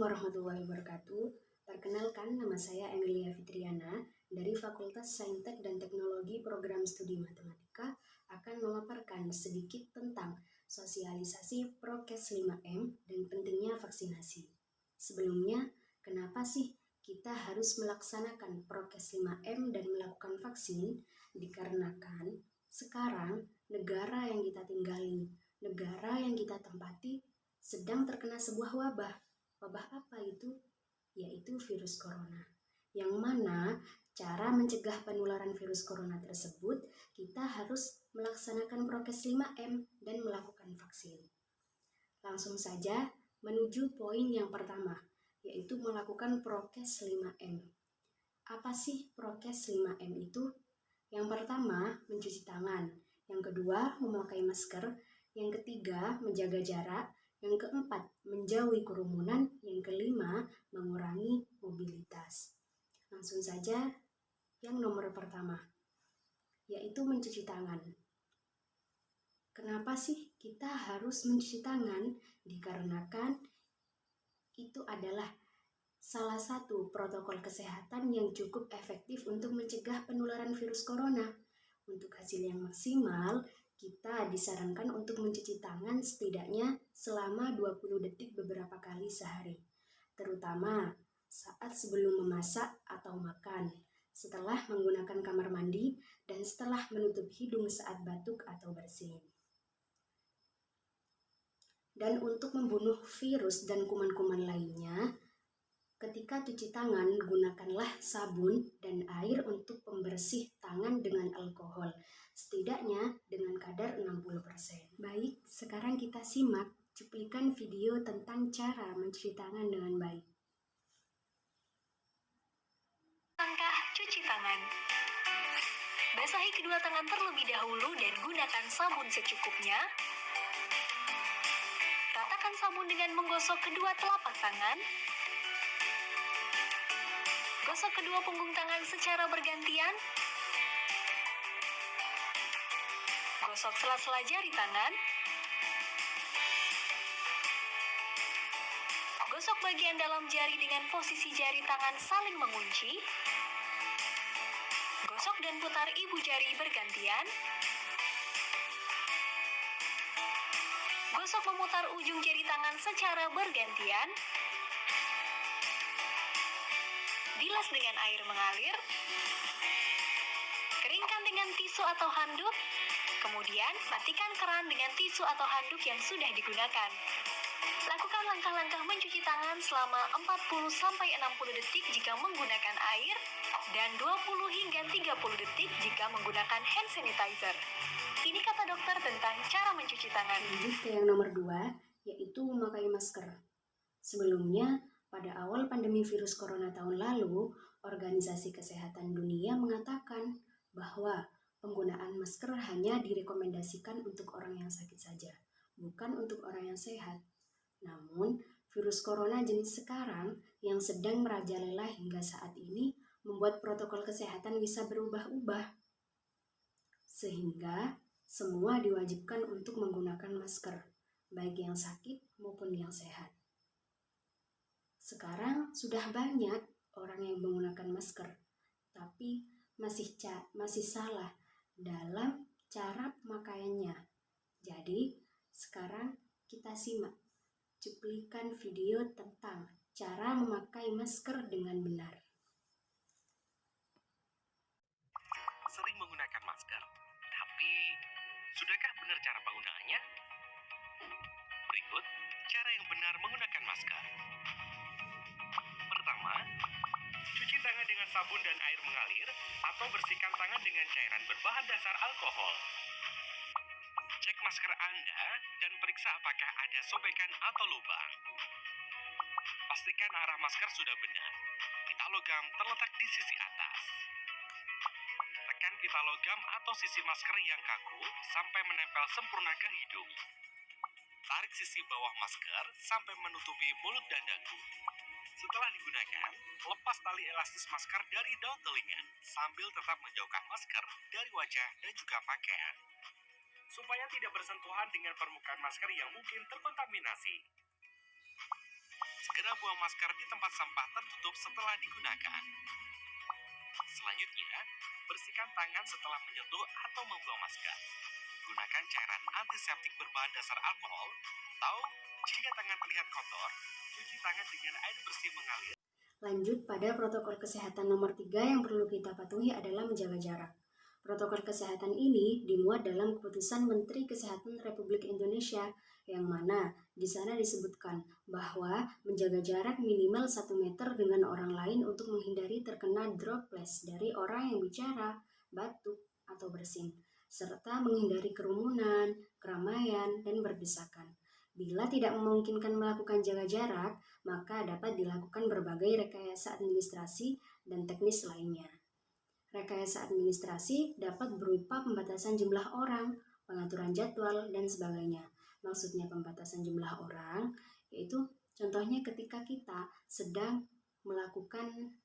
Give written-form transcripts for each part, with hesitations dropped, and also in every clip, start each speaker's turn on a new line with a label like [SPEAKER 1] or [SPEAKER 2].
[SPEAKER 1] warahmatullahi wabarakatuh. Perkenalkan, nama saya Emilia Fitriana dari Fakultas Saintek dan Teknologi Program Studi Matematika akan memaparkan sedikit tentang sosialisasi Prokes 5M dan pentingnya vaksinasi. Sebelumnya, kenapa sih kita harus melaksanakan Prokes 5M dan melakukan vaksin? Dikarenakan sekarang negara yang kita tinggali, negara yang kita tempati sedang terkena sebuah wabah. Wabah apa itu? Yaitu virus corona. Yang mana cara mencegah penularan virus corona tersebut, kita harus melaksanakan Prokes 5M dan melakukan vaksin. Langsung saja menuju poin yang pertama, yaitu melakukan Prokes 5M. Apa sih Prokes 5M itu? Yang pertama, mencuci tangan. Yang kedua, memakai masker. Yang ketiga, menjaga jarak. Yang keempat, menjauhi kerumunan. Yang kelima, mengurangi mobilitas. Langsung saja, yang nomor pertama, yaitu mencuci tangan. Kenapa sih kita harus mencuci tangan? Dikarenakan itu adalah salah satu protokol kesehatan yang cukup efektif untuk mencegah penularan virus corona. Untuk hasil yang maksimal, kita disarankan untuk mencuci tangan setidaknya selama 20 detik beberapa kali sehari, terutama saat sebelum memasak atau makan, setelah menggunakan kamar mandi, dan setelah menutup hidung saat batuk atau bersin. Dan untuk membunuh virus dan kuman-kuman lainnya, ketika cuci tangan, gunakanlah sabun dan air untuk pembersih tangan dengan alkohol, setidaknya dengan kadar 60%. Baik, sekarang kita simak cuplikan video tentang cara mencuci tangan dengan baik.
[SPEAKER 2] Langkah cuci tangan. Basahi kedua tangan terlebih dahulu dan gunakan sabun secukupnya. Ratakan sabun dengan menggosok kedua telapak tangan. Gosok kedua punggung tangan secara bergantian. Gosok sela-sela jari tangan. Gosok bagian dalam jari dengan posisi jari tangan saling mengunci. Gosok dan putar ibu jari bergantian. Gosok memutar ujung jari tangan secara bergantian. Bilas dengan air mengalir. Keringkan dengan tisu atau handuk. Kemudian matikan keran dengan tisu atau handuk yang sudah digunakan. Lakukan langkah-langkah mencuci tangan selama 40-60 detik jika menggunakan air dan 20 hingga 30 detik jika menggunakan hand sanitizer. Ini kata dokter tentang cara mencuci tangan.
[SPEAKER 1] Lanjut ke yang nomor 2, yaitu memakai masker. Sebelumnya, pada awal pandemi virus corona tahun lalu, Organisasi Kesehatan Dunia mengatakan bahwa penggunaan masker hanya direkomendasikan untuk orang yang sakit saja, bukan untuk orang yang sehat. Namun, virus corona jenis sekarang yang sedang merajalela hingga saat ini membuat protokol kesehatan bisa berubah-ubah. Sehingga semua diwajibkan untuk menggunakan masker, baik yang sakit maupun yang sehat. Sekarang sudah banyak orang yang menggunakan masker, tapi masih salah dalam cara pemakaiannya. Jadi, sekarang kita simak cuplikan video tentang cara memakai masker dengan benar.
[SPEAKER 3] Sering menggunakan masker, tapi sudahkah benar cara penggunaannya? Berikut cara yang benar menggunakan masker. Pertama, cuci tangan dengan sabun dan air mengalir atau bersihkan tangan dengan cairan berbahan dasar alkohol. Cek masker Anda dan periksa apakah ada sobekan atau lubang. Pastikan arah masker sudah benar. Pita logam terletak di sisi atas. Tekan pita logam atau sisi masker yang kaku sampai menempel sempurna ke hidung. Tarik sisi bawah masker sampai menutupi mulut dan dagu. Setelah digunakan, lepas tali elastis masker dari daun telinga sambil tetap menjauhkan masker dari wajah dan juga pakaian, supaya tidak bersentuhan dengan permukaan masker yang mungkin terkontaminasi. Segera buang masker di tempat sampah tertutup setelah digunakan. Selanjutnya, bersihkan tangan setelah menyentuh atau membuang masker. Gunakan cairan antiseptik berbahan dasar alkohol, atau jika tangan terlihat kotor, cuci tangan dengan air bersih mengalir.
[SPEAKER 1] Lanjut pada protokol kesehatan nomor 3 yang perlu kita patuhi adalah menjaga jarak. Protokol kesehatan ini dimuat dalam keputusan Menteri Kesehatan Republik Indonesia yang mana di sana disebutkan bahwa menjaga jarak minimal 1 meter dengan orang lain untuk menghindari terkena droplets dari orang yang bicara, batuk, atau bersin, serta menghindari kerumunan, keramaian, dan berdesakan. Bila tidak memungkinkan melakukan jaga jarak, maka dapat dilakukan berbagai rekayasa administrasi dan teknis lainnya. Rekayasa administrasi dapat berupa pembatasan jumlah orang, pengaturan jadwal, dan sebagainya. Maksudnya pembatasan jumlah orang, yaitu contohnya ketika kita sedang mengadakan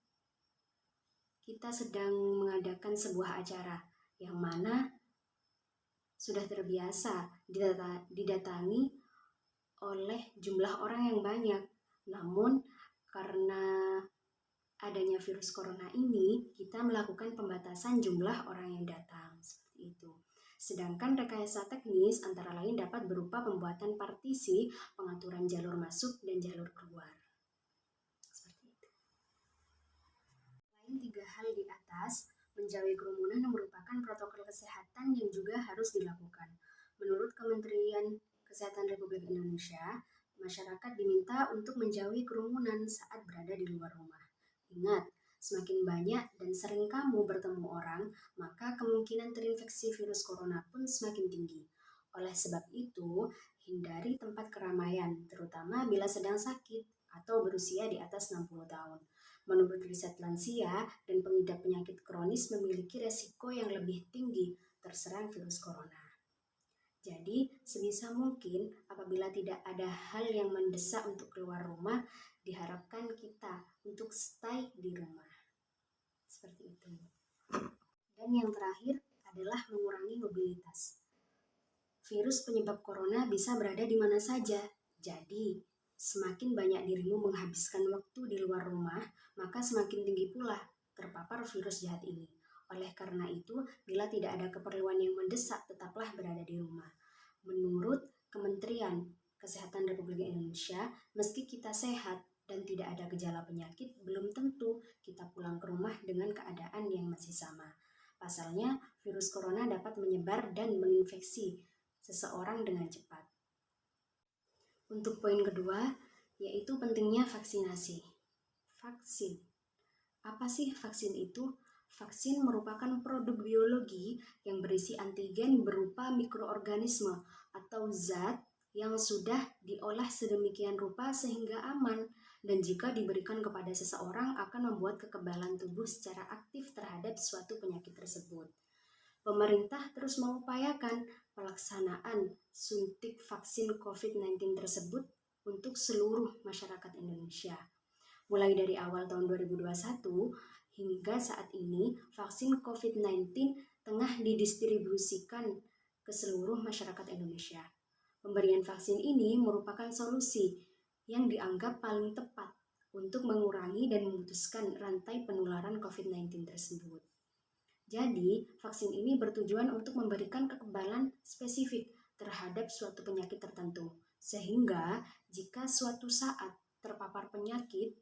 [SPEAKER 1] sebuah acara, yang mana sudah terbiasa didatangi oleh jumlah orang yang banyak. Namun, karena adanya virus corona ini, kita melakukan pembatasan jumlah orang yang datang, seperti itu. Sedangkan rekayasa teknis antara lain dapat berupa pembuatan partisi, pengaturan jalur masuk dan jalur keluar. Seperti itu. Selain 3 hal di atas, menjauhi kerumunan merupakan protokol kesehatan yang juga harus dilakukan. Menurut Kementerian Kesehatan Republik Indonesia, masyarakat diminta untuk menjauhi kerumunan saat berada di luar rumah. Ingat, semakin banyak dan sering kamu bertemu orang, maka kemungkinan terinfeksi virus corona pun semakin tinggi. Oleh sebab itu, hindari tempat keramaian, terutama bila sedang sakit atau berusia di atas 60 tahun. Menurut riset lansia dan pengidap penyakit kronis memiliki resiko yang lebih tinggi terserang virus corona. Jadi, sebisa mungkin apabila tidak ada hal yang mendesak untuk keluar rumah, diharapkan kita untuk stay di rumah. Seperti itu. Dan yang terakhir adalah mengurangi mobilitas. Virus penyebab corona bisa berada di mana saja. Jadi, semakin banyak dirimu menghabiskan waktu di luar rumah, maka semakin tinggi pula terpapar virus jahat ini. Oleh karena itu, bila tidak ada keperluan yang mendesak, tetaplah berada di rumah. Menurut Kementerian Kesehatan Republik Indonesia, meski kita sehat dan tidak ada gejala penyakit, belum tentu kita pulang ke rumah dengan keadaan yang masih sama. Pasalnya, virus corona dapat menyebar dan menginfeksi seseorang dengan cepat. Untuk poin kedua, yaitu pentingnya vaksinasi. Vaksin. Apa sih vaksin itu? Vaksin merupakan produk biologi yang berisi antigen berupa mikroorganisme atau zat yang sudah diolah sedemikian rupa sehingga aman dan jika diberikan kepada seseorang akan membuat kekebalan tubuh secara aktif terhadap suatu penyakit tersebut. Pemerintah terus mengupayakan pelaksanaan suntik vaksin COVID-19 tersebut untuk seluruh masyarakat Indonesia. Mulai dari awal tahun 2021 hingga saat ini, vaksin COVID-19 tengah didistribusikan ke seluruh masyarakat Indonesia. Pemberian vaksin ini merupakan solusi yang dianggap paling tepat untuk mengurangi dan memutuskan rantai penularan COVID-19 tersebut. Jadi, vaksin ini bertujuan untuk memberikan kekebalan spesifik terhadap suatu penyakit tertentu, sehingga jika suatu saat terpapar penyakit,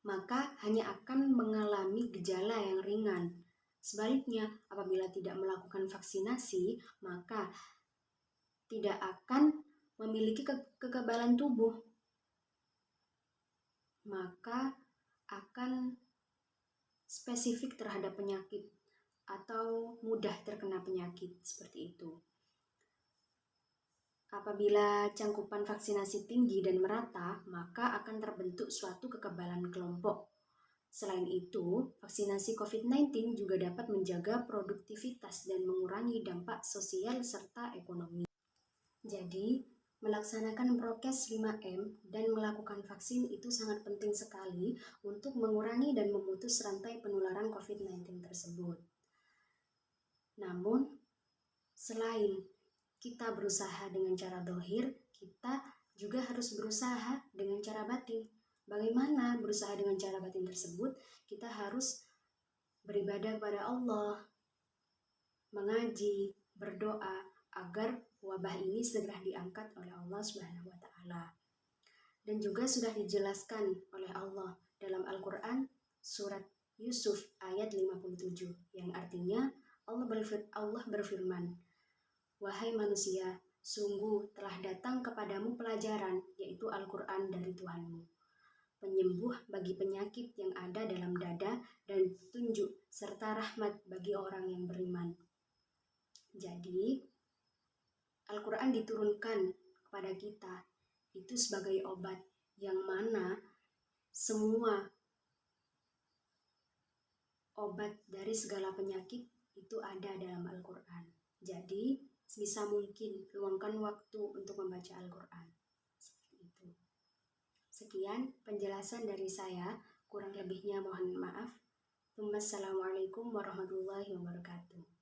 [SPEAKER 1] maka hanya akan mengalami gejala yang ringan. Sebaliknya, apabila tidak melakukan vaksinasi, maka tidak akan memiliki kekebalan tubuh, maka akan spesifik terhadap penyakit atau mudah terkena penyakit, seperti itu. Apabila cangkupan vaksinasi tinggi dan merata, maka akan terbentuk suatu kekebalan kelompok. Selain itu, vaksinasi COVID-19 juga dapat menjaga produktivitas dan mengurangi dampak sosial serta ekonomi. Jadi, melaksanakan prokes 5M dan melakukan vaksin itu sangat penting sekali untuk mengurangi dan memutus rantai penularan COVID-19 tersebut. Namun, selain kita berusaha dengan cara dohir, kita juga harus berusaha dengan cara batin. Bagaimana berusaha dengan cara batin tersebut? Kita harus beribadah kepada Allah, mengaji, berdoa agar wabah ini segera diangkat oleh Allah Subhanahu wa taala. Dan juga sudah dijelaskan oleh Allah dalam Al-Qur'an surat Yusuf ayat 57 yang artinya Allah berfirman, "Wahai manusia, sungguh telah datang kepadamu pelajaran, yaitu Al-Qur'an dari Tuhanmu, penyembuh bagi penyakit yang ada dalam dada dan petunjuk serta rahmat bagi orang yang beriman." Jadi, Al-Quran diturunkan kepada kita itu sebagai obat yang mana semua obat dari segala penyakit itu ada dalam Al-Quran. Jadi, sebisa mungkin luangkan waktu untuk membaca Al-Quran. Seperti itu. Sekian penjelasan dari saya, kurang lebihnya mohon maaf. Wassalamualaikum warahmatullahi wabarakatuh.